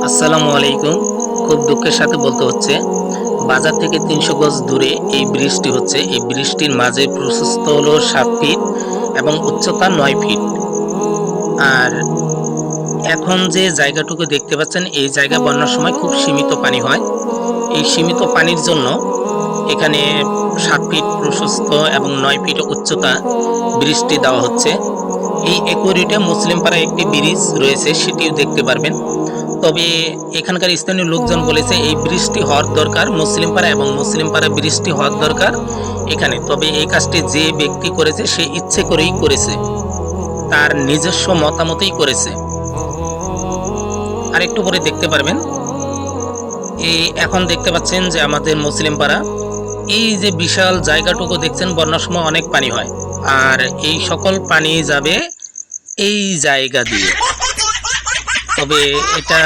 আসসালামু আলাইকুম। খুব দুঃখের সাথে বলতে হচ্ছে, বাজার থেকে ৩০০ গজ দূরে এই ব্রিজটি হচ্ছে। এই ব্রিজটির মাঝে প্রশস্ত হলো ৭ ফিট এবং উচ্চতা ৯ ফিট। আর এখন যে জায়গাটুকু দেখতে পাচ্ছেন, এই জায়গায় বন্যার সময় খুব সীমিত পানি হয়। এই সীমিত পানির জন্য এখানে ৭ ফিট প্রশস্ত এবং ৯ ফিট উচ্চতা ব্রিজটি দেওয়া হচ্ছে। এই একই মুসলিম পাড়ায় একটি ব্রিজ রয়েছে, সেটিও দেখতে পারবেন। তবে এখানকার স্থানীয় লোকজন বলেছে এই ব্রিজটি হওয়ার দরকার মুসলিম পাড়া, এবং মুসলিম পাড়া ব্রিজটি হওয়ার দরকার এখানে। তবে এই কাজটি যে ব্যক্তি করেছে সে ইচ্ছে করেই করেছে, তার নিজস্ব মতামতেই করেছে। আর একটু পরে দেখতে পারবেন, এই এখন দেখতে পাচ্ছেন যে আমাদের মুসলিম পাড়া, এই যে বিশাল জায়গাটুকু দেখছেন, বন্যার সময় অনেক পানি হয়। আর এই সকল পানি যাবে এই জায়গা দিয়ে। তবে এটা